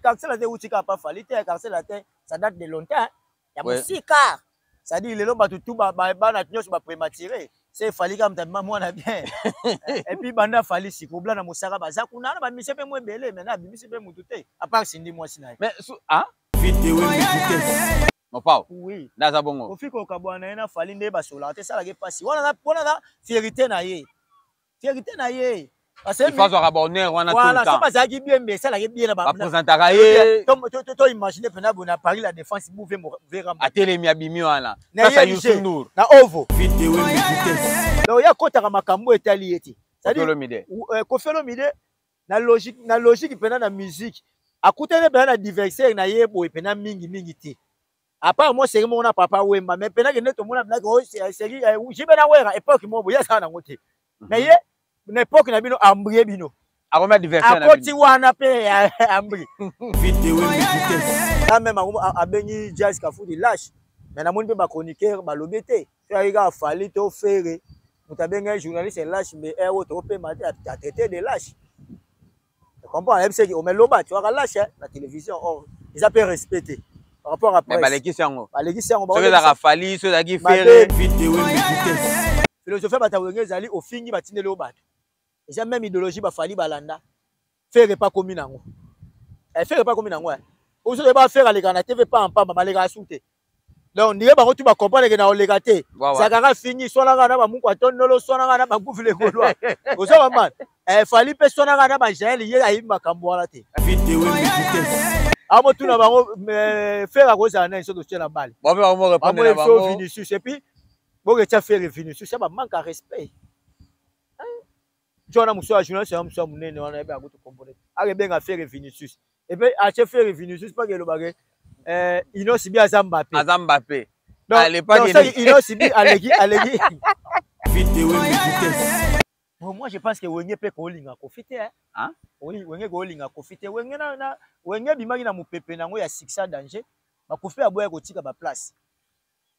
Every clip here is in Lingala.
carcel te utika pas fali te carcel te ça date de longtemps ya musika ça dit lelo ba tout ba na nyos ba prématuré c'est fali comme ta maman na bien et puis banda fali sikobla na musaka baza kuna na ba mise pe mo belé maintenant bimisi pe mututé à part sindi moi sinai mais ah vidéo mon pao oui ndaza bongo ofika okabwana na fali nde basola te sala ke pasi wana na fierté na ye parce que il faut avoir abonné on a tout le temps voilà ça passe qui bien mais ça la bien là ba présentera ye to imaginer pena bona Paris la défense bouver vera atelemi abimi wana ça Youssou Ndour na ovo vidéo donc ya kota makambo etali yeti c'est à dire Koffi Olomide na logique pena na musique akutene pena na diversaire na yebo pena mingi ti à part moi c'est mon papa Wemba mais pena que neto mona black série jibena wera époque mo boya ça na ngote mais ye n'époque na bino ambrie bino akoma diversaire na bino akoti wana pe ambrie vidéo là même abengi Jazz Kafundi lâche mais na moni pe ba chroniqueur ba lobete tu ga fali to faire mutabenga journaliste lâche mais ero to pe maté a traité de lâche tu comprends même c'est que on met loba tu vois lâche la télévision ils a pas respecté par rapport à presse mais baleki sango ba ceux da fali ceux da ki faire vidéo philosophie batawenge zali ofingi batindele obato eza même idéologie ba fali balanda faire pas comme nango faire pas comme nango ozo ba faire les gana TV pas en pas ba les soute donc ndiye ba tu ba comprendre que na olegate zakara fini sona ngana ba mungu atondolo sona ngana ba nguvile kolwa ozo ba man fali pe sona ngana ba jael ye ayimba kambo wala te vidéo amo tuna bango faire ko za na iso to tshela bali ba mo répondre na bango Vinicius et puis bon que tu as fait Vinicius ça manque à respect John Amuso journaliste Amuso munene wana ebe akoto comprendre ale benga faire Vinicius et puis a chef faire Vinicius pas que le bagage ino sibi Mbappé donc pas ino sibi alegi vidéo bon moi je pense que Wenge pe ko linga ko fité hein oui Wenge ko linga ko fité Wenge na Wenge bimaki na mupepe nango ya succès danger ba ko faire aboya ko tika ba place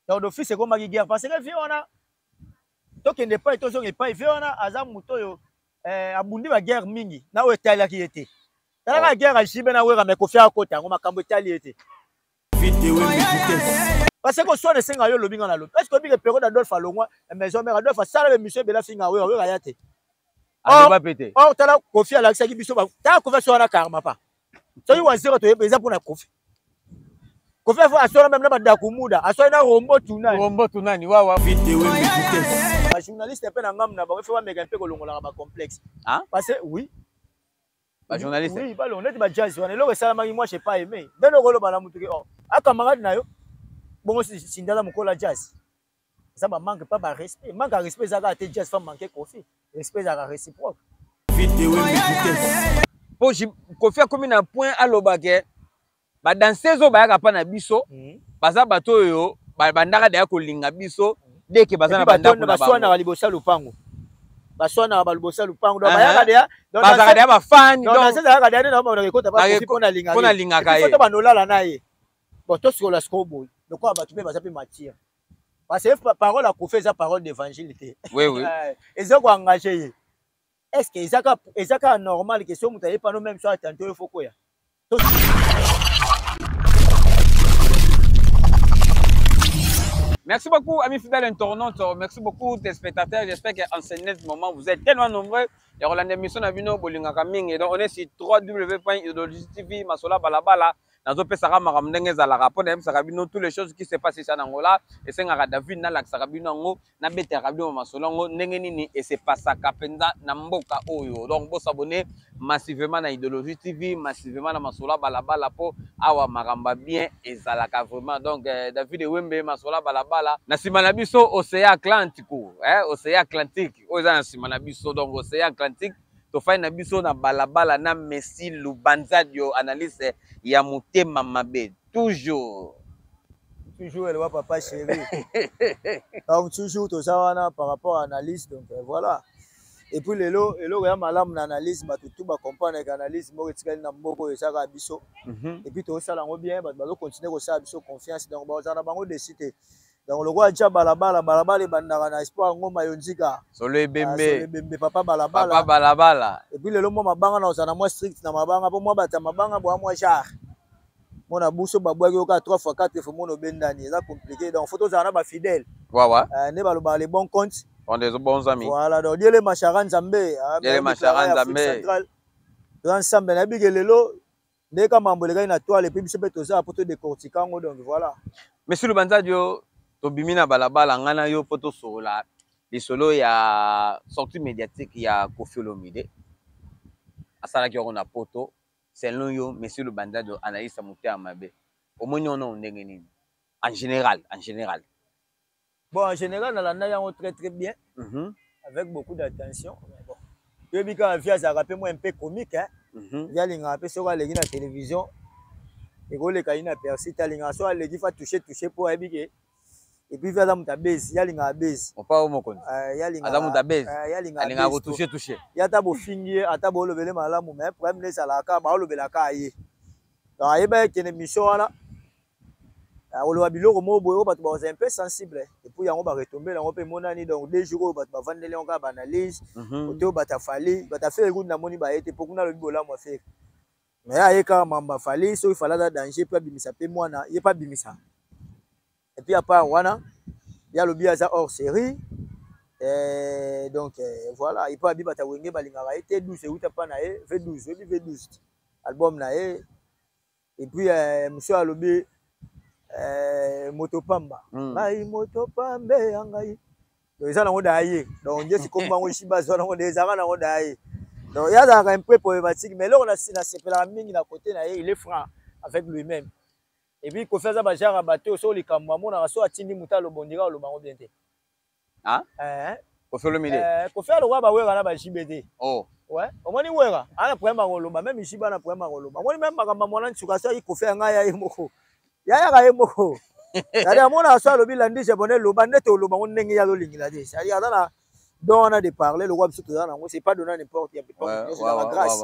donc d'office c'est comme ma guerre parce que viona donc il n'est pas étonné il pas viona azam mutoyo abundi ba guerre mingi na o etali ki était dans la guerre a jibe na wera me ko fia kota ngo makambo etali était vidéo parce que so ne senga yo lobinga na lo est-ce que bi période d'Adolphe Alongwa maison mère Adolphe sala le monsieur bela finga wera ya te pas péter tala ko fia la ki biso ba ta ko fa so na karma pas so yo wa zero to ye exemple na Kofi Kofi a sona même na ba kumuda asona rombo tunani wa vidéo ba journaliste pe na ngam na ba fe wa mega pe ko longola ba complexe parce que oui ba journaliste oui ba lonete ba jazz wana lo sala maki moi je pas aimé deno ko lo ba na mutuki akamanga na yo bongo sindala mukola jazz ça ba manque pas ba respect manque à respect ça ga te jazz fa manquer Kofi respect ça réciproque vidéo po Kofi a comme na point à lobake ba danseuse o ba ya pa na biso baza bato yo ba ndaka de ya kolinga biso deke baza na banda kuna ba baswana ba libosa lupango baswana ba libosa lupango do ba ya de ya baza de ba fan donc danseuse ya ka de na ba ko ta ba Kofi pona linga pona linga ka ye to ba no lala na ye bon to sur la scobo de quoi ba tu pe baza pe matière parce que parole à Kofi ça parole d'évangile oui oui et ça ko engager est-ce que ezaka normal que so mutaye pas no même soit tantôt il faut quoi Merci beaucoup, amis fidèles internautes. Merci beaucoup, téléspectateurs. J'espère qu'en ce moment, vous êtes tellement nombreux. Et on a une émission à Bino Bolinga Kaming. Et donc, on est sur www.idologistv, Masola Balabala. Dans le Sara Maramdenge Zalarapo, Sarabino, toutes les choses qui se passent ici en Angola. Et c'est un David, Nalak Sarabino, Nabete Rabino Masolongo, Nengenini, et c'est pas ça, Kapenda, Namboka Oyo. Donc, vous s'abonnez massivement à Idéologie TV, massivement à Masola Balabala, pour Awa Maramba bien et Zalaka vraiment. Donc, David et Wembe, Masola Balabala, Nasimanabiso, Océan Atlantique, Océan Atlantique, Osansimanabiso, donc Océan Atlantique. Tofai na biso na balabala na Messi Lubanza dio analyse ya motema mabe toujours elle va papa chéri donc toujours tout ça wana par rapport à analyse donc voilà et puis lelo ya malamu na analyse ba tout ba comprendre que analyse mo etikali na mboko esaka biso et puis to sala ngo bien ba continuer ko sala biso confiance donc ba za na bango décider donc le roi tcha balabala balabala bandaka na espoir ngoma yonzika solo ebembe papa balabala et puis le lomo mabanga na osana moi strict na mabanga po moi bata mabanga bo moi char mona buso babwaki oka 3 fois 4 fois mono bendani ça compliqué donc photo za na ba fidèle ne baloba les bons comptes on des bons amis voilà donc diele macharan zambe diele macharan zambe ensemble na bigelelo ndeka mambo lekai na toile et puis biso beto za poto décortiquer ngo donc voilà monsieur Lubanzadio tobimi na balabala ngana yo poto sola lisolo ya sortie médiatique ya Koffi Olomide asalaki yoko na poto selon yo monsieur Lubanzadio analyse mutema mabe omoni ono ndenge nini en général bon en général nalanda yango très bien avec beaucoup d'attention bon yebi ka via za rappel moi un peu comique hein via linga pe soka legi na télévision et ko le kaina persi talinga so legi fa toucher pour ebike et puis via za mutabase yalinga base opa o mokoni yalinga za mutabase yalinga alinga ko toucher yata bo fingi ata bo lobele malamu mais problème ne sala ka ba lobela ka ye donc ayeba kene mission wana oloba biloko mo boyo bato ba un peu sensible et puis yango ba retomber yango pe monani donc 2 jours bato ba vandele on ka ba analyse oto bata fali bata faire good na moni ba ete pokuna lo bibola mo faire mais ayeka mamba fali so il fallait da danger pe bimisa pe mwana ye pas bimisa et puis à part wana ya lo bia za hors série donc voilà il peut abi bata wenge balinga ba ete 12 uta pa na e V12 album na e et puis monsieur alobi motopamba ngai motopambe yangai donc ça nango daye donc je suis comme bango shiba zo nango des ara nango daye donc ya za un peu problématique mais là on a sepela mingi na côté na il est franc avec lui-même et puis ko faire ça ba genre bateau so likamwa mona so atindi mutalo bondira lo bango bien te ko felo mide ko faire le roi ba wera na ba jibete oh ouais au moins ni wera ana problème ba lo ba même shiba na problème ba lo ba moi même makamba mona nsuka so ko faire nga ya moko ya ga yemoko ya mona so lo bilandi japonais lo ba neto lo ba ndenge ya lo lingila te ça ya na donne de parler le roi biso tozana ngo c'est pas donner n'importe il y a pas la grâce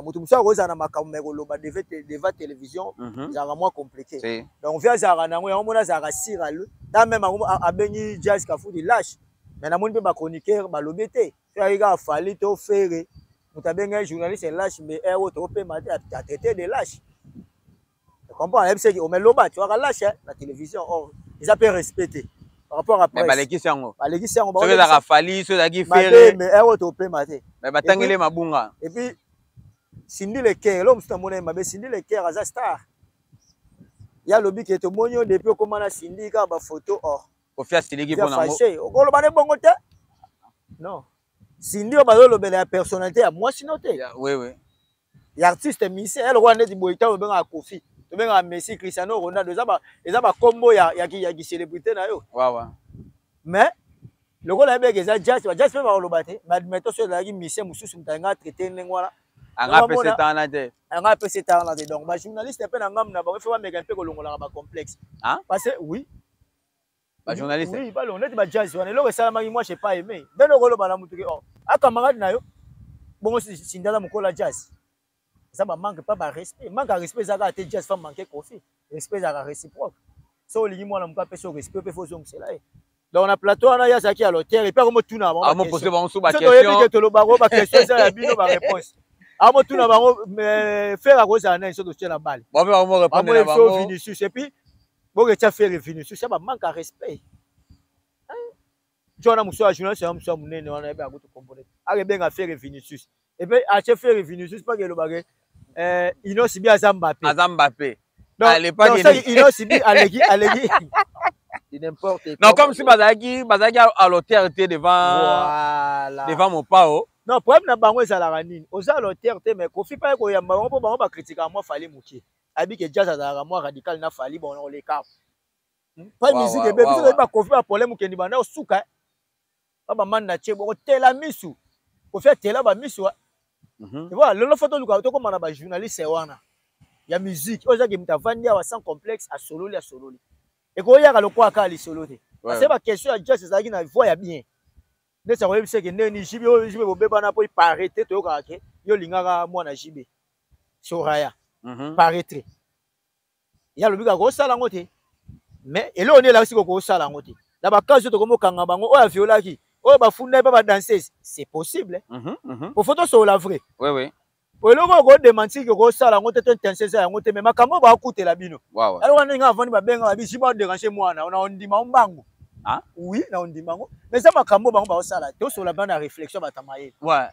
mutu musa ko zana makambe ko lo ba devant télévision ça va moins compliqué donc via ça na ngo ya mona ça ga sira le da même a bengi jazz ka fu di lâche mais na moni pe ba chroniqueur ba lobete ça il a fallu to faire muta benga journaliste lâche mais to pe maté a traité de lâche comprends c'est que on met loba tu vois lâche la télévision or ils appellent respecter par rapport à presse mais baleki sango ba so za fali so za ki faire mais to pe maté mais batangele mabunga et puis Cindy le cœur l'homme c'est mon mabe Cindy le cœur za star ya lobi ke to monyo depuis comment na Cindy ka ba photo or ko fia siliki pona ngo ko lo ba ne bongo te non Cindy o ba lo bela personnalité à moi sinoté oui l'artiste Missé elle roi net boita o benga Koffi to benga Messi Cristiano Ronaldo eza ba combo ya ki célébrité na yo mais le rôle avec eza jazz pe ba lo baté mais admettons sur la Missé mususu mtanga traiter ngwala anga pese tana te anga pese tana te donc ba journaliste pe na ngam na ba faut ba mega pe ko longola ba complexe parce que oui ba journaliste oui ba lo net ba jazz wana lo sala maki moi j'ai pas aimé ben le rôle ba la mutuki oh akamara na yo bongo sindala mukola jazz ça manque pas de respect manque de respect ça a été juste manquer Koffi respect ça réciproque so lingi mwana muka peso respect pe faut donc c'est là donc on a plateau on a ya ça qui à l'hôtel et pas comme tout na mo poser ba sous ba question c'est to lo ba question ça ya bino ba réponse mo tout na ba mais faire à cause ça na so to tient la balle bon va mo répondre na ba Vinicius et puis bon que tu as fait Vinicius ça manque de respect John Amuso a journaliste Amuso munene on a ba ko to composer a bien à faire Vinicius et puis à chef faire Vinicius pas que le bagage Ino Sibi Azambappé. Allez pas Ino Sibi allegi n'importe quoi. Non comme si Bazaki à l'hôtel devant mon pao. Non problème na bango ezala nini. Oza à l'hôtel mais Koffi pas ko yamba bango bango ba critiquer moi fallait muki. Abi que jazz azala moi radical na fali bon on les cap. Pas musique et biso ba Koffi ba problème ke ni bana osuka. Ba man na che bon tela misu. Koffi tela ba misu. Tu vois, le photo du gars, comme on a journaliste, il y a musique. On a dit que sans complexe à solo. Et quand il y a le quoi à solo, c'est pas question à dire c'est ça qui n'a voit bien. Ne ça veut dire que ne jibe au bébé na po paraître to ka ke yo lingaka mwana jibe. Soraya. Paraître. Il y a le biga go sala ngote. mais et là on est là aussi ko sala ngote na ba kazo to komo kanga bango o violaki o ba funda ba danseuse c'est possible pour photo sur la vraie oui oui pour le ko démentir ko sala ngote to danseuse ya ngote mais makambo ba kutela bino alors on nga avandi ba benga ba bishi ba déranger mwana on ndima mbangu ah oui na on ndima ngo mais ça makambo bango ba sala to sur la bande réflexion ba tamaye ouais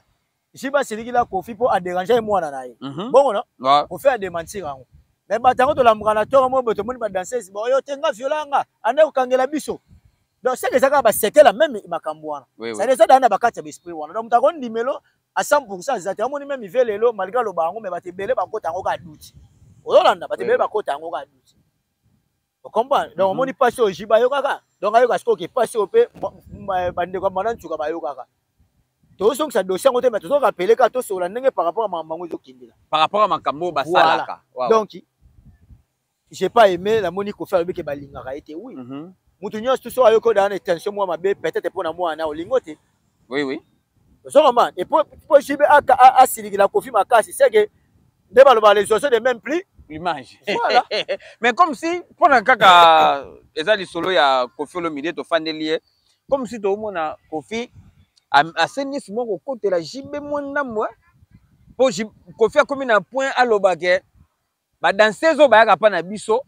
si ba seliki la kofi pour a déranger mwana na ye bon non pour faire démentir ngo mais batango to la mukanatora mo boto moni ba danseuse bo yo tenga violanga ane ko kangela biso donc c'est que ça va c'était la même makambo wana ça les a dans ba kati ya esprit wana donc mutako ndimelo à 100% zati amoni même velelo malgré lo bango mais batebele ba kota ngo ka duti olanda batebele ba kota ngo ka duti vous comprenez donc moni passe au jiba yo kaka donc ayo ka sko ke passe au pe bande ko mana ntuka ba yo kaka to so ça dossier ngote mais to so rappeler ka to so la ndenge par rapport à mamango zo kindela par rapport à makambo ba salaka donc j'ai pas aimé la moni ko faire le que balingaka été oui mutu nyonso so ayoko dans intention moi mabe peut-être pour na moi na olingote oui oui so comment et pour jibe a siliki la kofi makasi c'est que de baloba les oiseaux de même plus l'image voilà mais comme si pour na kaka ezali solo ya Kofi Olomide to fandelier comme si to mona Kofi a senis moko côté la jibe mona moi pour Kofi a comme un point à lobake ba danseuse o ba yaka pa na biso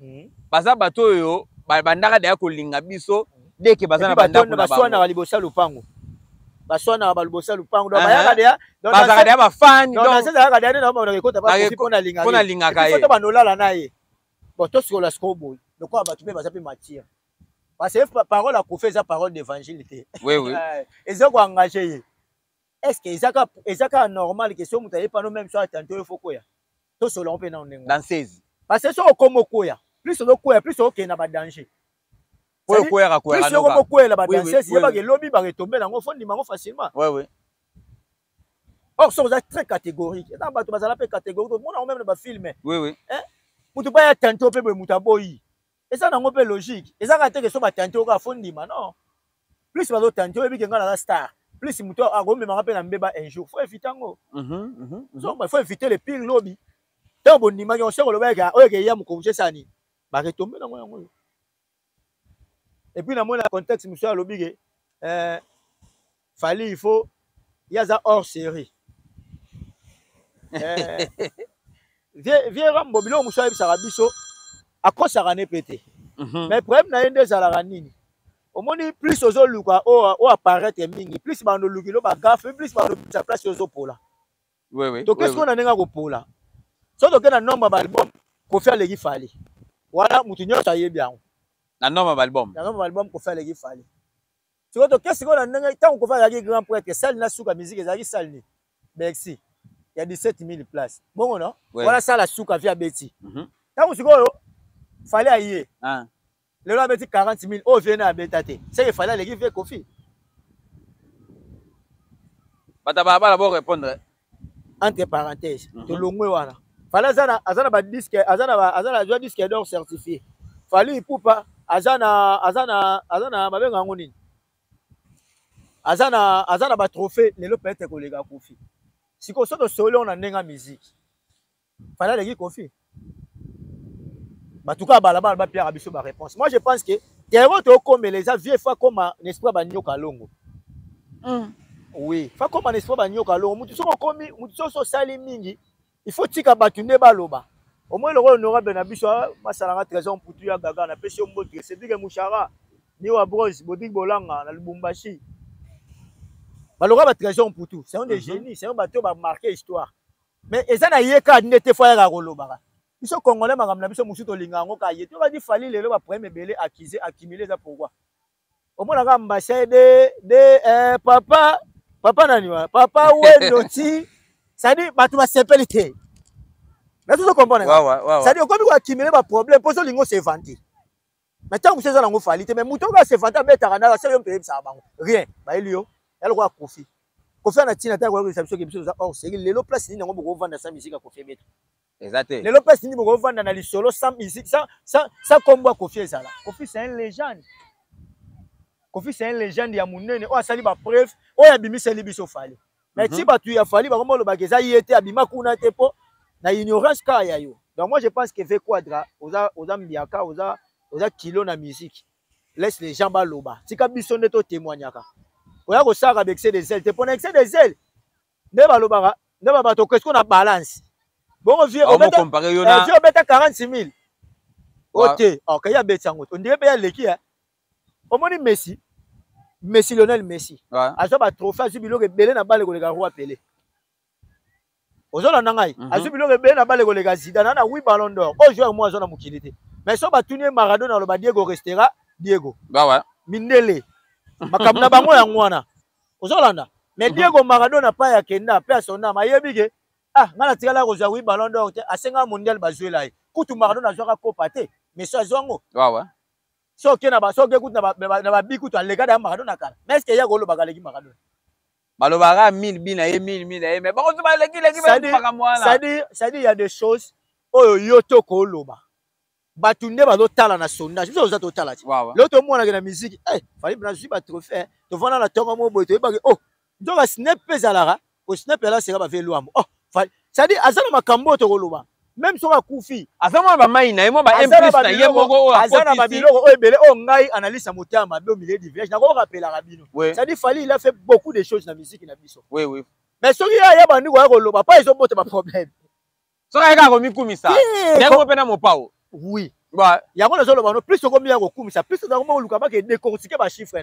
baza bato yo bandaka de kolinga biso dès que bazana bandaka na baswana ba libosa lupango baswana ba libosa lupango do bayaka de bazaka de ba fan donc na sasa yaka de na ba rekota ba kofi pona linga pona linga ka ye to ba nolala na ye bon to sur la scoreboard donc quoi ba tu peux baza pe matière parce que parole à Kofi ça parole d'évangile. Oui oui et ça ko engager est-ce que ezaka normal que so mutaye pas no même soit tantôt il faut quoi to sur l'on peut na ndenga danseuse parce que so comme koya plus on koya plus on na ba danger pour koya ka koya plus on koya la ba danser si ba ke lobby ba retomber nango fondi mango facilement oui oui or so ça très catégorique et ba to bazala pe catégorique on a même ba filmer oui oui hein mutu ba ya tantôt pe mutaboyi et ça nango pe logique et ça ka te que so ba tantôt ka fondi ma non plus ba do tantôt e bi ke ngana la star plus mutu a go me ma pe na mbeba un jour faut éviter ngo donc il faut éviter les pires lobby tant bon ndima on sait que le mec oyo ke ya mu ko sani ba retomber nango yango et puis dans mon contexte monsieur alobi que fallait il faut il y a ça hors série vieux rambo bilo monsieur ebisaka biso akosaka ne pété mais problème na yende zalaka nini omoni plus ozoluka o apparaître mingi plus bando lukilo ba gaffe plus bando sa place ozopola oui oui donc qu'est-ce qu'on a nenga kopola so to kena nombre ba album ko faire les fallait voilà mutu nyonso ayebi yango na nombre album ko faire les fallait so to qu'est-ce qu'on a nenga tant ko faire les grand prêtre salle na suka musique ezali salle ni merci il y a 17 000 places bon non voilà ça la suka via Betty tant sikoyo fallait ayer le loi Betty 40 000 au vient à Betate c'est il fallait les faire Kofi bataba ba la répondre entre parenthèses to longwe wana fallait azana ba disque azana joie disque d'or certifié fallait pour pas azana ba benga ngoni azana ba trophée le lo peut-être kolega Kofi siko so to solo na ndenga musique fallait les Kofi batuka balaba ba Pierre Abisso ba réponse moi je pense que terreau to comme les vieux fois comme n'est-ce pas banyoka longo oui fa comme n'est-ce pas banyoka longo mutu so komi mutu so sali mingi il faut tika batunde baloba au moins le honorable na biso masalanga trésor putu ya gaga na pesi mbotre c'est dire mushara ni wa bronze bodik bolanga na Lubumbashi baloba ba trésor putu c'est un des génies c'est un bateau ba marquer histoire mais ezana yeka ndete fois ya koloba biso congolais makam na biso musuto lingango ka yetu ba di fali lelo ba premier belé accumuler ça pourquoi au moins la ambassade de papa nani wa papa wendoti ça dit ba tu va simplicité mais tu comprends ça dit comme accumuler ba problème poso lingo se vanter mais tant que c'est ça nango fali te mais muto ka se vanter beta na ça yo pe ça bango rien ba elio elle quoi Kofi na tina ta ko réception ke biso za or c'est lelo place ni nango boko vendre sa musique Kofi beto exactement lelo place ni boko vendre na li solo sans musique ça combo Kofi ezala Kofi c'est une légende Kofi c'est une légende ya munene o asali ba preuve o ya bimisa libiso fali mais ti batu ya fali ba komo lo ba keza yete abima kuna te po na ignorance ka ya yo donc moi je pense que fait quadra oza mbiaka oza oza kilo na musique. Laisse les gens baloba. Tika biso nde to témoignaka. Oya ko saka avec excès de zèle. Te pona excès de zèle. Ne balobaka, ne ba bato qu'est-ce qu'on a balance. Bon vieux, on va comparer yona. Vieux beta 46 000. OK. OK, ya betango. On dirait pas leki hein. Omoni Messi. Messi Lionel Messi. Azo ba trophée azu biloko belé na balle ko le roi Pelé. Ozola nangai. Azu biloko belé na balle ko le Zidane na 8 ballons d'or. O joueur moi azo na mukilité. Mais so ba tunie Maradona lo ba Diego restera Diego. Bah ouais. Mindele. Makamna bango ya ngwana. Ozolanda. Mais Diego Maradona pa ya kenda pe asona mayebi ke ngala tikala ko za 8 ballons d'or te asenga mondial bazwela ye. Kutu Maradona azwaka kopa te. Mais so azwango. Ouais ouais. So ke na ba so ke kutu na ba bikutu alega da Maradona kala. Mais est-ce que ya ko lo bakaleki Maradona? Balobara 1000 bina et 1000 mais ba ko ba leki ba mwana. Ça dit il y a des choses oyo yoto ko loba. Batunde bazotala na sondage. Biso oza totala ti. L'autre mwana ke na musique, fali bna zwi ba trophée. To vana na tonga mo boy to ba ke donc snap pezalara, au snap là c'est ba velo am. Fali. Ça dit azana makambo to koloba. Même so ka kufi, azana ba mai na yemo ba implice na yemo go azana ba biloko ebele ngai analyse motama be au milieu du village. Na ko rappeler rabino. Ça dit fali il a fait beaucoup de choses na musique na biso. Oui oui. Mais soki ya bandi ko koloba pas ils ont bote ba problème. So ka ko mikumisa. Ndengo pena mo pao. Oui. Bah, il y a un plus de combien de coups, ça plus de comment on peut décortiquer les chiffres.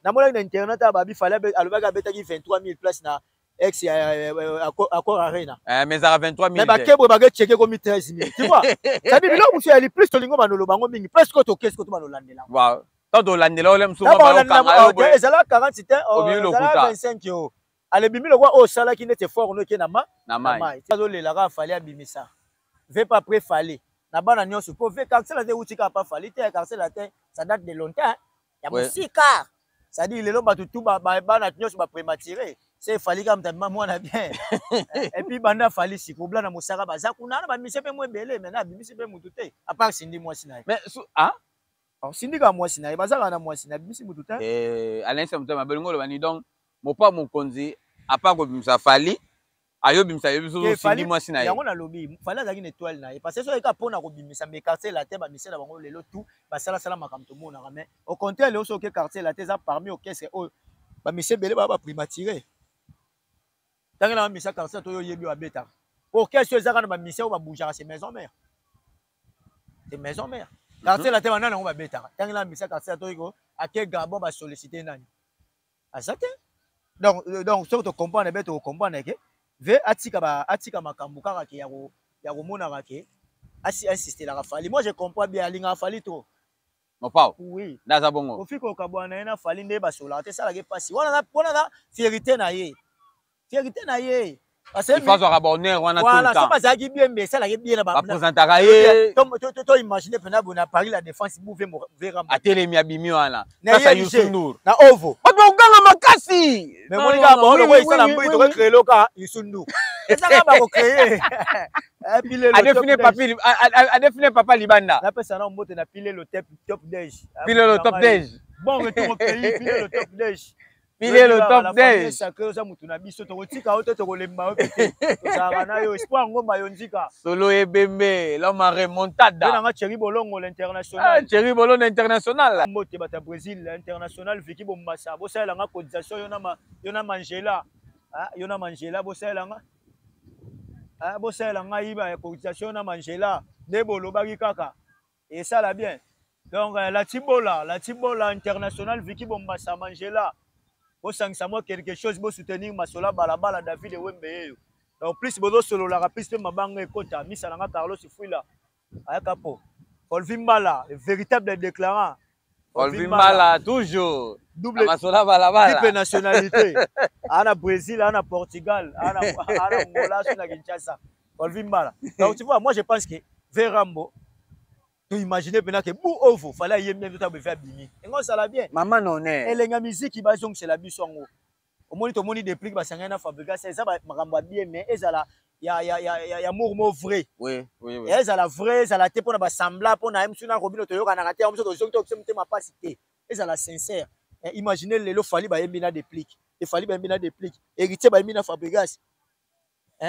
Na mola internet a babi fallait albaga betaki 23 000 places na ex accord arena. Mais ça a 23 000. Mais ba kebo ba checker comme 13 000. Tu vois? Ça dit là monsieur ali plus to lingo manolo bango mingi presque to qu'est-ce que tu manolandela. Waaw. Tant to landela olem souvent ba kanga yo. Ezala 40 c'était 25 yo. Ale bimi le quoi sala qui n'était fort no ke na ma. Na mai. Ça le la fallait abimisa. Veut pas préfalé. Na bana nyonso po ve quand cela de utika pas fallait quand cela ça date de longtemps. Ya musika. Ça dit lelo ba tout bana nyonso ba prématuré. C'est fallait comme ta maman na bien. Et puis banda fallait siko bla na musaka baza kuna na ba mise pe mo belé mais na bimisi pe mututé. À part Cindy moi sinai. Mais Cindy ka moi sinai baza na moi sinai bimisi mututé. Alain Samta ma belingo lo bani donc mon pas mon konzi à part ko bimisa fallait ayo bimisa yo biso Cindy moi sinai. Yango na lobby fallait azaki une étoile na parce que so eka pona ko bimisa me quartier la terre ba misela bango lelo tout ba sala sala makamto mona mais au contraire le so ke quartier la terre ça parmi au caisse ba mise belé ba primaturé. Tant la mise quartier to yo yebi wa beta. Au caisse ezaka na ba mise ba bougera c'est maison mère. C'est maison mère. Quartier la terre na ba beta. Tant la mise quartier to yo ake gabo ba solliciter nani. Azate. Donc so to comprendre beto comprendre ke ve atika makambo kaka ke ya ko mona ka ke insister la fali. Moi je comprends bien linga fali to. Mon pao. Oui. Daza bongo. Ko fiko ka bwana na fali nde ba sola te sala ke pasi. Wana fierté na ye. Fierté na ye. Parce que il faut avoir abonné on a tout le temps. Voilà, ça passe qui bien mais ça la bien là ba présentaka ye. To imaginer pena bona Paris la défense bouver vera. Atele abimi wana. Ça Youssou Ndour. Na ovo. Ba nganga makasi. Mais mon gars bon le voit ça la mbui to créer loka Youssou Ndour. Ça va ko créer. A défini papa Libanda. La personne en moto na pile le top déj. Pile le top déj. Bon retour au pays, pile le top déj. Pile le top déj. Sacré ça mutu na biso to tika auto to kolemba opete. Ça na yo espoir ngomba yo nzika. Solo ebembe, l'homme remontada. Na nga Thierry Bolongo l'international. Thierry Bolongo international. Mote bata Brésil l'international Vicky Bombassa. Bo ça la nga cotisation yo na Mangela. Yo na Mangela bo ça la nga. Bo ça la nga iba cotisation na Mangela. Debolo baki kaka. Et ça la bien. Donc la Tibola international Vicky Bombassa Mangela. Bo sangisa moi quelque chose bo soutenir Masola balabala David Wembe. En plus bodo solo la rapiste mabanga ekota misala nga Carlos Fuila. Ayaka po. Olvimbala, le véritable déclarant. Olvimbala toujours. Double Masola balabala. Triple nationalité. Ana Brésil, ana Portugal, ana Angola, sur la Kinshasa. Olvimbala. Donc tu vois, moi je pense que Verambo, tu imagines maintenant que Bou Ovo, fallait y même tout à faire bini. Et moi ça l'a bien. Maman non est. Et les musique qui basent c'est la bisongo. Au moins tout le monde déplique parce que fabriquer c'est ça maramba bien mais ezala ya mourmo vrai. Oui. Ezala vrai, ezala te pour na sembla pour na msuna robino to yoka na raté on so to te ma pas cité. Ezala sincère. Imaginez le fali ba yembina déplique. Et fali ba yembina déplique. Héritier ba yembina fabrigas.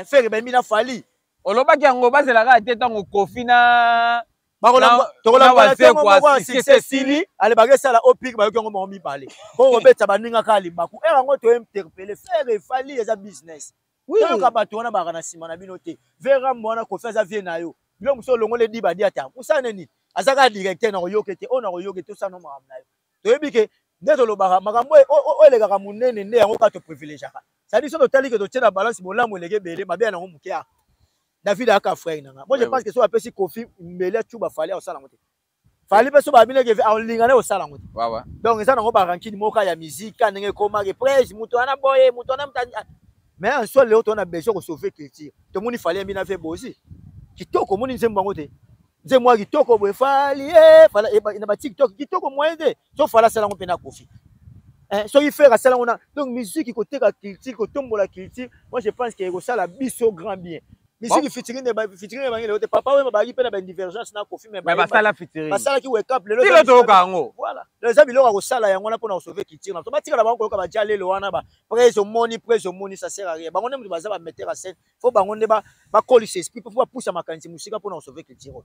Faire ba yembina fali. Oloba ki yango ba c'est la raté tango Kofi na tokolamba tengo moko sili ale bagesala opik ba yokongo mo mibale ko obeta baninga ka libaku ngo to interpeller faire fali eza business donc abato wana baka na sima na bino te vera mwana ko faza vie na yo bilo muso longole di ba di ata usane ni azaka directeur na koyoke te ona koyoke to sano ma na yo to yebike ndeto lo baka makambo o elega ka munene nde yango ka to privilège ka ça dit so to tali que to tiena balance bolamu elege bele mabe na ngo mukia David aka frère nanga. Moi je pense que so apesi Kofi mbele tu ba fali au sala ngote. Fali pe so ba bine ke en lingane au sala ngote. Ouais. Donc ça nango ba rankini moka ya musique ka ndenge koma ke presse muto ana boye muto na mtani. Mais en soi Léo to na besoin ko sauver culture. To moni fali mbina fait bosi. Kitoko moni nzembo ngote. Nzembo kitoko bo fali fala ina ba TikTok kitoko moende. So fala sala ngo pena Kofi. So il fait sala ngona. Donc musique ko teka culture ko tombola culture. Moi je pense que ko sala biso grand bien. Musique featuring bangi le papa we mabaki pe na ben divergence na Kofi mais ba sala featuring ba sala ki wake up le lo to kango voilà les amis lo ko sala yango na pona sauver culture na to batika na bango ko ba jale le wana ba presse money ça sert à rien bango ne baza ba mettre en scène faut bango ne ba coller esprit pour pousser makanisi musique pona sauver culture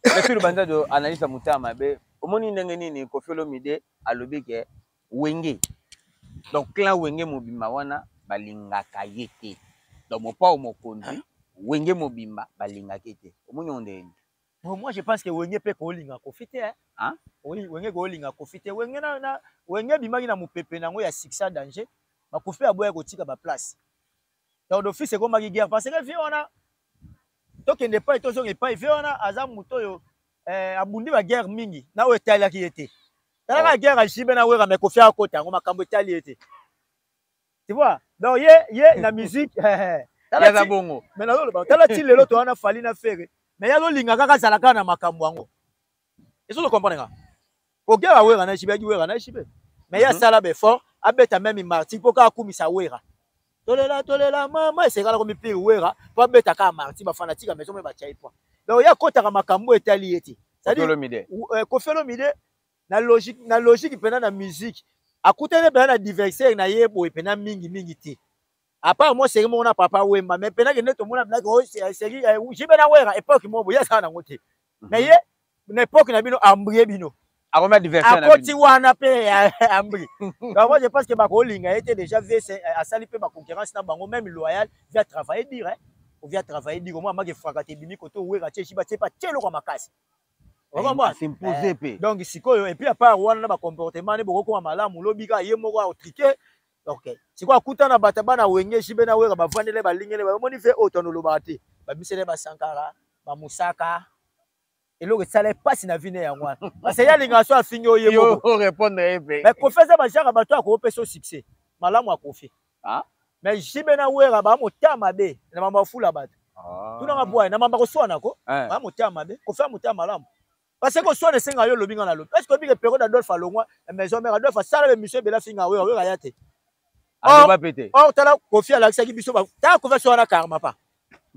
Monsieur Banda de analyse mutama be omoni ndenge nini Kofi Olomide alobi ke wenge donc clan wenge mobima wana balingaka yete dans mon pas au mon conduit wenge mobimba balinga kete omonyo ndeni moi je pense que wenge pe ko linga ko fite hein oui wenge ko linga ko fite wenge na wenge bimaki na mupepe nango ya succès danger ba ko fe aboya ko tika ba place donc d'office ko maki guerre parce que vi ona to kende pas to zonge pas vi ona aza muto yo abundi ba guerre mingi na o etali ki ete tala ka guerre a jibe na wera me ko fe akota ngo makambo etali ete. Tu vois? Donc, la musique. Yaza bongo. Mais là, tala ti lelo to wana fali na fere. Mais ya lo linga kaka salaka na makambo yango. Est-ce que vous comprenez nga? Ogera wera na shibe gi wera na shibe. Mais ya sala be fort, abeta même marti poka akumisa wera. Tolela mama c'est kala ko mi pire wera, po abeta ka marti ba fanatique maison me ba chai point. Donc ya kota ka makambo etali eti. C'est-à-dire Kofi Olomide na logique pena na musique. Akutele bana na diversaire na yebo epena mingi ti. Apa moi c'est mon papa wemba mais pena ke neto mona black oh c'est jibe na wera époque mo boya sana ngote. Mais ye na époque na bino ambrie bino. Akoma diversaire na bino. Akoti wana pe ambrie. Donc moi je pense que ba ko linga était déjà VC a sali pe ba concurrence na bango même loyal via travailler dire hein. Ou via travailler dire moi ma ke frakate bimi koto wera che shiba che pa telo kwa makasi. Donc sikoyo et puis à part wana ba comportement ne boko ko malamu lobika ye moko a triquer OK siko akuta na batabana wenge shibe na wera bavandele balingele ba moni fait autant lo bati ba misele ba Sankara ba Musaka et lo que ça passe na vine ya ngwana parce ya linga so afingi oye moko répondre ebe mais ko faisait ba jara bato ko peso succès malamu a Kofi mais shibe na wera ba motama be na mama fula bato tuna ngabwa na mama ko swana ko ba motama be ko fa motama malamu. Parce que soit les 5 ans le binga na lo. Est-ce que bi période d'Adolphe Alongwa maison mère Adolphe sala be monsieur bela finga we yate. Va péter. Oh tala Kofi ala kisaki biso ba. Ta ko fa so na karma pa.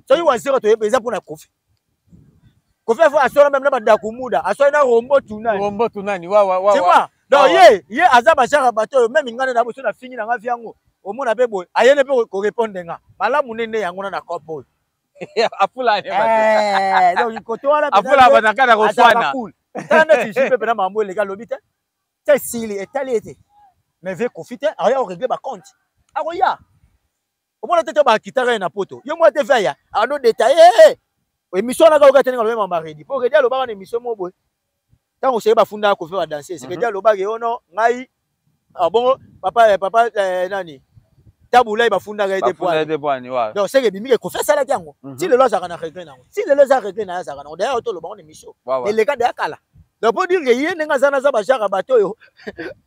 So yi waziro to yebeza pour na Kofi. Kofi fa asora même na ba dakumuda. Asora na rombo tunani. Wa. Tu vois? Donc ye azaba chaka bato même ngana na boso na fingi na ngafi yango. Omona pe boy. Ayene pe ko répondre nga. Malamu nene yango na kopo. Afula donc il kotoala afula banakana ko swana tana tishipe pena mambo les gars lobite c'est sili etaliete mais veut profiter aya régler ba compte aroya omona tete ba kitara na poto yo mo te veya ado détailler émission na ka ka tenga le même mardi pour que dia lo ba na émission mo boy tant on sait ba funda ko faire danser c'est que dia lo ba ke ono ngai bon papa nani tabula ba funda ga ete poani wa donc c'est que bimi ko fait ça la yango si le loza kana regret nango si le loza regret na za kana d'ailleurs to lo ba on émission et les gars de akala donc pour dire que yé nga zana za ba jara bato yo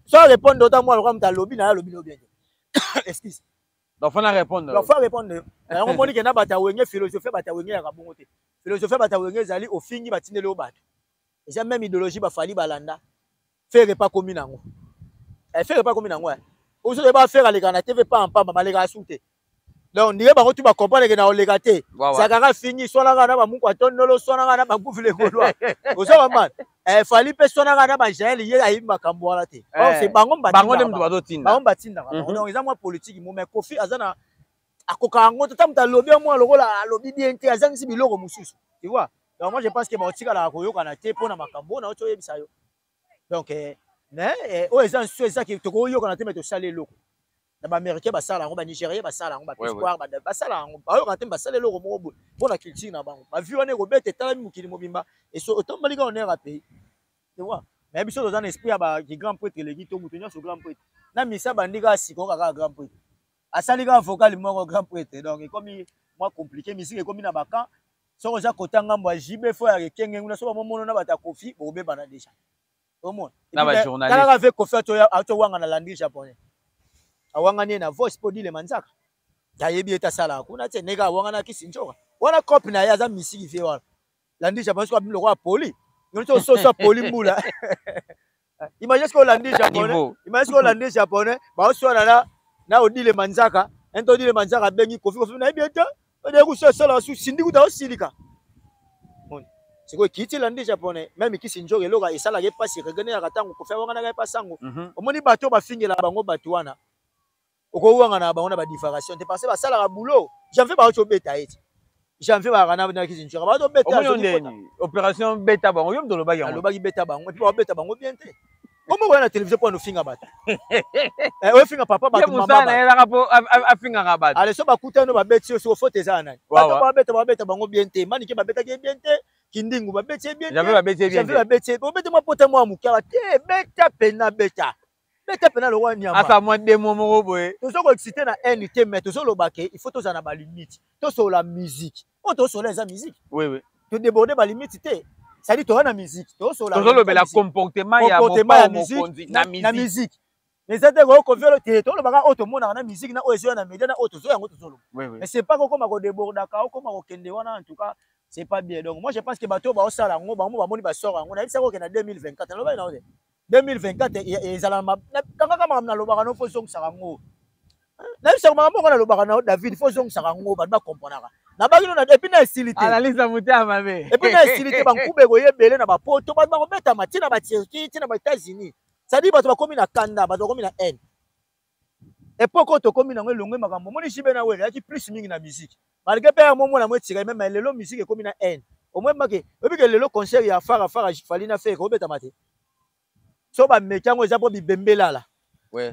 soit répondre autant moi comme ta lobby na lobby bien excuse donc faut répondre on moni que na bata wenge philosophie bata wenge ya kabongo te philosophie bata wenge zali au fingi batindele o bato et ça même idéologie ba fali balanda faire pas comme nango faire pas comme nango vous ne pas faire les gars TV pas en pas les gars souté donc ndiye ba tu ba comprendre que na o legate ça kaka fini sona kana ba mungu atondolo sona kana ba ngufile kolwa ozo man fali pe sona kana ba jaeli ye ayi makambo wala te c'est bango dem do tinda bango batinda donc ils ont moi politique mo mais Kofi azana akoka ngo tata mta lobby mo lokola lobby bien te azangi biloko mususu tu vois Donc moi je pense que baotika la koyoka na te pona makambo na oto yebisa yo. Donc o ezansu ezaki to koyoka na te mais to sale loko. Na ba américain ba sala ngo ba nigérien ba sala ngo ba espoir ba sala ngo ba yo ka te ba sale loko moko pona culture na bango. Ba vione ko bete tala mukili mobimba et so otombalika on est à pays. Tu vois? Mais biso dans un esprit ba grand prêtre le gito mutunya so grand prêtre. Na misa bandika siko kaka grand prêtre. Asalika vocal moko grand prêtre. Donc comme moi compliqué musique comme na baka so oza kotanga mbo jibe fo ya rekenge nguna so ba momono na bata kofi bo be bana déjà. Au monde. Na ba journaliste. Kala avec kofi ato wanga na landing japonais. Awanga ni na voice podi le manzaka. Ya yebi eta sala kuna te nega awanga na kisinjoka. Wana copy na ya za misiki fi wala. Landing japonais ko abilo kwa poli. Ngoto so poli mbula. Imagine ce que landing japonais. Imagine ko landing japonais ba so na odile manzaka. Ento odile manzaka bengi kofi na yebi eta. Ode ku so sala su sindiku ta osilika. Mon. C'est quoi qui landing japonais même kisinjoka eloka esala ke pasi regane ya katango kofi wanga na ka pasango. Omoni bato ba fingela bango bato wana. Oko wanga na bango na ba diffamation te parce ba sala ka boulot j'en fais ba to beta eti j'en fais ba kana na kisinjoka ba to beta opération beta bango yom doloba yango aloba ki beta bango et puis ba beta bango bien te comment voyez la télévision pour nous finga bato o finga papa ba mama ba ya la po a finga ka bato ale so ba kutano ba beti so faute za nani ba beta bango bien te mani ke ba beta ke bien te kindingu ba beti bien te j'avais ba beti bien j'avais ba beti ba beti mo pota mo mukala te beta pena beta beta pena lo wani ama asa mo de mo mo boye to so ko exciter na NT mais to so lo bake il faut to za na ba limite to so la musique on to so la musique oui to déborder ba limite te ça dit to na musique to so la to so lo bela comportement ya musique na musique mais ça te ko velo te to lo baka auto mona na musique na o ezo na media na auto zo yango to so lo mais c'est pas ko ma ko déborder ka ko ma ko kende wana en tout cas c'est pas bien donc moi je pense que bato ba o sala ngo ba mo ba moni ba sora ngo na bisa ko ke na 2024 lo ba na 2024 ezala kanga kama na lobaka no fo zongisa ngo na bisa kama mo na lobaka na David fo zongisa ngo ba comprendre na ba kino na depuis na estilité analyse muta mabe et puis na estilité ba nkube go yebele na ba poto ba ko beta matina ba Turquie tina ba États-Unis ça dit bato ba komi na kanda bato komi na haine et pourquoi to komi na ngwe makambo moni shibe na wele yaki plus mingi na musique malgré pe mo na mo tira même lelo musique komi na haine au moins make ebi ke lelo concert ya fara fali na faire ko beta mate so ba mekango eza po bibembela la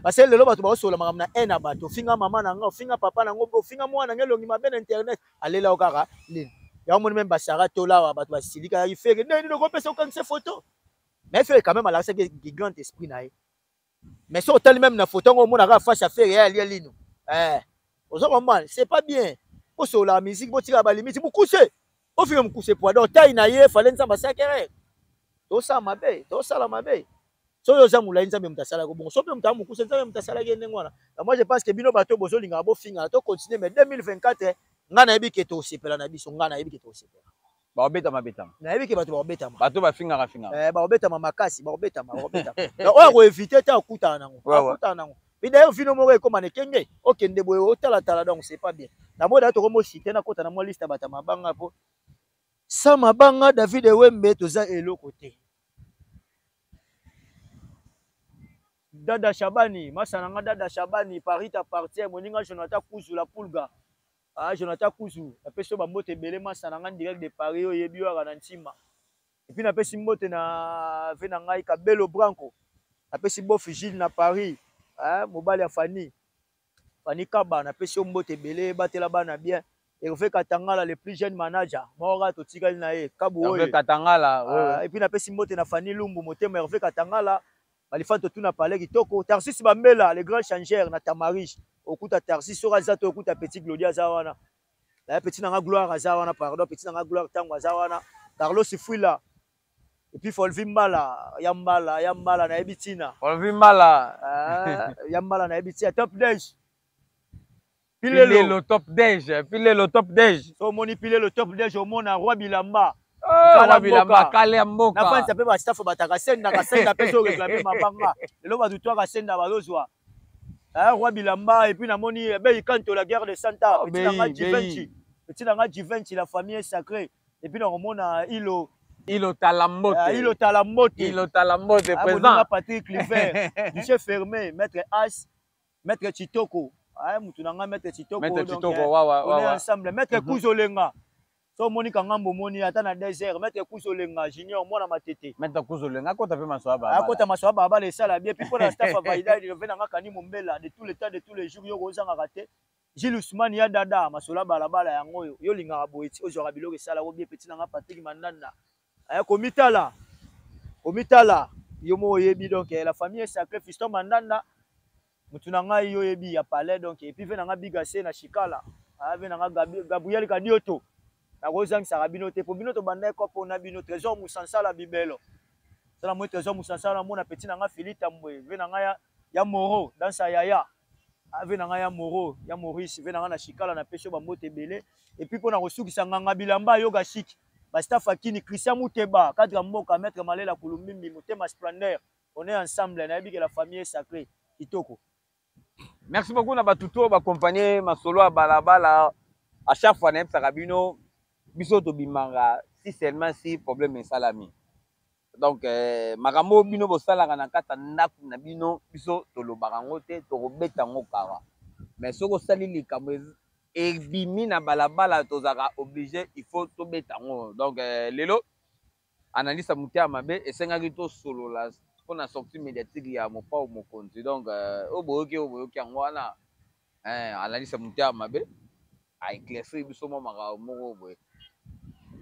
parce que lelo bato ba sola makam na ena bato finga mama na nga finga papa na ngo finga mwana ngelongi mabe na internet alela okaka lini ya mo même basara tola wa bato ba silika ya fere neni ko pesa ko kanse photo mais fait quand même à la c'est que grand esprit na mais so tel même na photo ngo mona ka face à faire ya lia lino ozo comprendre c'est pas bien ko sola la musique bo tira ba limite bu coucher o finga mu coucher pour donc taille na ye fallait nzamba sakere to sa mabe to sala mabe so yo za mula nzambe mutasala ko bon so pe mutamu kusa nzambe mutasala ke ndengwana moi je pense que bino bato bozo linga bo finga to continuer mais 2024 ngana yebi ke to sepela na biso ngana yebi ke to sepela ba obeta mabeta na yebi ke bato ba obeta bato ba finga ba obeta makasi ba obeta donc o ko éviter ta okuta nango okuta nango mais d'ailleurs vino mo ko manekenge okende boye otala tala donc c'est pas bien na boda to ko mo citer na kota na mo liste bata mabanga po sa mabanga David Wembe to za eloko te Dada Shabani, Masananga Dada Shabani, Paris t'appartient, Moninga Jonathan Kouzou, la Poulga. Ah, Jonathan Kouzou, la personne Bambote Belé, Masananga direct de Paris, Yebio Aranantima. Et puis, la personne Mote na Venangaï, Kabelo Branco. La personne Bof Gilles na Paris, Mobile Fanny. Fanny Kaba, la personne Mote Belé, Batela Bana bien. Et Hervé Katangala, le plus jeune manager. Mora Totigal Nae, Kabou. Hervé Katangala, et puis, la personne Mote na Fanny Lumbu, Mote, Hervé Katangala. Balifan to tuna parler kitoko Tarsis Bambela le grand changeur na Tamarish okuta Tarsis sora zato okuta petit Gloria zawana la petit nanga gloire zawana pardon petit nanga gloire tango zawana Carlos Fuila et puis Folvimbala Yambala na ebitina Folvimbala Yambala na ebitia top 10 pile le top 10 so moni pile le top 10 au mona Roi Bilamba Kale mboka na fansa pe ba staff bataka senda ka senda pe so réclamer mabanga lelo ba du toi ka senda balozwa Roi Bilamba et puis na moni be kanto la guerre de Santa petit nanga Givenchy la famille sacrée et puis na mona Ilo Talambote présent Patrick Cliver du chef fermé maître As maître Chitoko mutu nanga maître Chitoko donc on est ensemble maître Kuzolenga So Monica ngambo moni ata na désert mettre kuso lenga junior mwana matete. Mettre kuso lenga ko tape masoa baba. Akota masoa baba les sala bien puis pour la staff valida il revient nga kani mombela de tous les temps de tous les jours yo kozanga raté. Gilles Ousmane ya dada masola balabala yango yo linga boiti ozora biloko sala ko bien petit nga Patrick Mandanda. Aya komitala. Komitala yo mo yebi donc la famille est sacrée fiston Mandanda. Mutuna ngai yo yebi ya palais donc et puis vena nga bigase na Chikala. Ave na Gabriel Kadioto. Na kozang sarabino te po bino to banda ko pona bino trésor musansala bibelo. Sala mo trésor musansala mona petit na nga Philippe Tambwe vena nga ya Moro dans sa yaya. Ave na nga ya Moro ya Maurice vena nga na Chikala na pesho ba mote belé et puis pona kosukisa nganga bilamba yoga chic. Ba staff akini Christian Mouteba cadre mboka maître Malela Kulumbimbi Motema Splendeur. On est ensemble na yebi que la famille est sacrée. Kitoko. Merci beaucoup na batuto ba accompagner masolo à balabala à chaque fois na Sarabino biso to bimanga si seulement si problème est salami. Donc makambo bino bo sala na kata ndaku na bino biso to lo barango te to robeta ngo kara. Mais soko sali likambo et bimi na balabala to zaka obligé il faut to beta ngo. Donc lelo analyse mutia mabe et sengaki to solo la pour la sortie médiatique ya mo pa mo konti. Donc oboyoki yango wana analyse mutia mabe a éclaircir biso mo maka moko boye.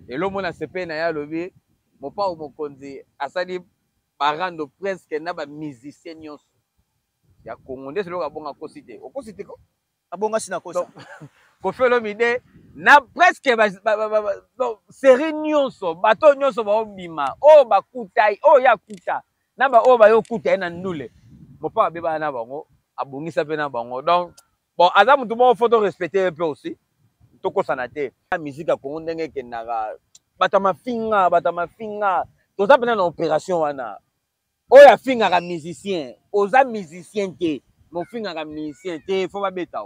Et l'homme na CP na ya lobi mo pa mo konti asali barando presque na ba musicien nyonso ya Congolais selo ka bonga kosite okosite ko abonga sina kosa ko felo mide na presque ba série nyonso bato nyonso ba obima o bakutai o ya kuta na ba o ba yo kuta na ndule mo pa be ba na bango abongisa pe na bango. Donc bon aza mutu mo photo respecter un peu aussi toko sanate la musique à Congo ndenge kenaka batama finga toza pena na opération wana oya finga ka musicien oza musicien te mo finga ka musicien te faut pas beta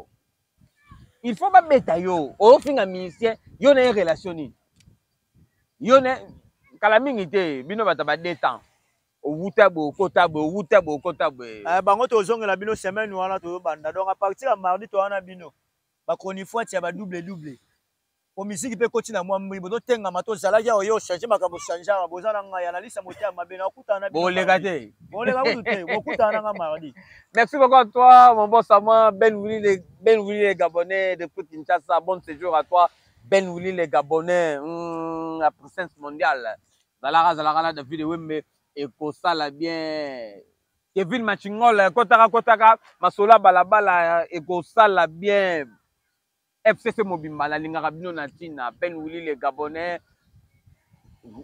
il faut pas beta yo o finga musicien yo na relation ni yo na kala mingi te bino bataba détend wuta bo kota bo bango to zongela bino semaine wana to banda donc à partir de mardi to wana bino ba chronique ya ba double o musique pe kotina mwa mri bodo tenga mato zala ya oyo changer makabo changer bozana nga ya analyse motia mabena okutana bino bo lega te okutana nga mardi. Merci beaucoup à toi mon boss à moi Ben Willy les Gabonais depuis Kinshasa. Bon séjour à toi Ben Willy les Gabonais la puissance mondiale Zalara David Wembe et kosala bien Kevin Machingol kotaka masola balabala et kosala bien FCC Mobimba la linga bino na tina Ben Willy les Gabonais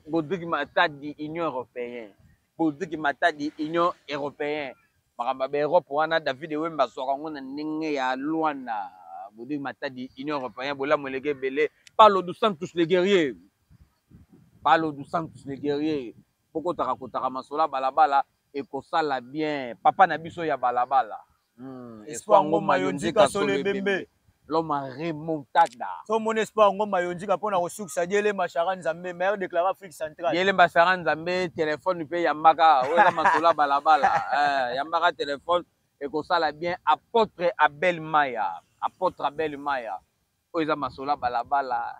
Bodiki Matadi Union Européenne Bodiki Matadi Union Européenne Maramba Europe wana David Wemba sorango na ndenge ya Luanda Bodiki Matadi Union Européenne bola molege belé parle du Santos les guerriers Poko takakotaka masola balabala et kosala bien papa na biso ya balabala espoir ngoma yonjika sole bembe l'homme a remontada so mon espoir ngoma yonjika pona kosukisa diele machara nzambe maire déclaré Afrique centrale diele machara nzambe téléphone pe yambaka oza masola balabala yambaka téléphone et kosala bien apôtre Abel Maya oza masola balabala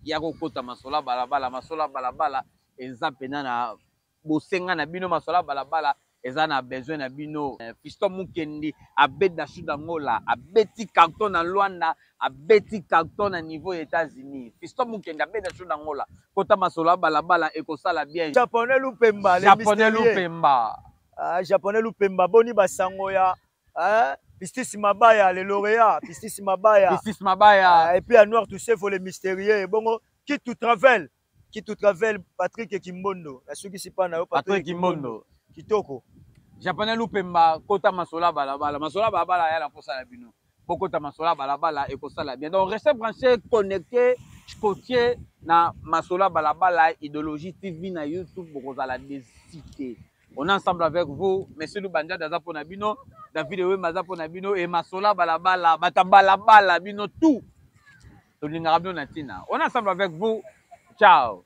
ya kokota masola balabala eza pena na bosenga na bino masola balabala eza na besoin na bino Fiston Mukendi abeda shuda ngola abeti carton na Luanda abeti carton na niveau États-Unis Fiston Mukendi abeda shuda ngola kota masola balabala ekosala bien japonais lupemba boni basango ya Pistis Mabaya le lauréat Pistis Mabaya et puis à Noir tout c'est faut les mystérieux bongo qui tout travel Patrick Kimbondo la suki sipana yo Patrick Kimbondo kitoko japonais lupemba kota masola balabala ya la posa la bino kota masola balabala et kosala bien donc restez branchés connectés côtier na masola balabala idéologie TV na YouTube bokozala desité on est ensemble avec vous monsieur Lubanja daza pona bino David Wemba za pona bino et masola balabala batabalabala bino tout to linga bino na tina on est ensemble avec vous ciao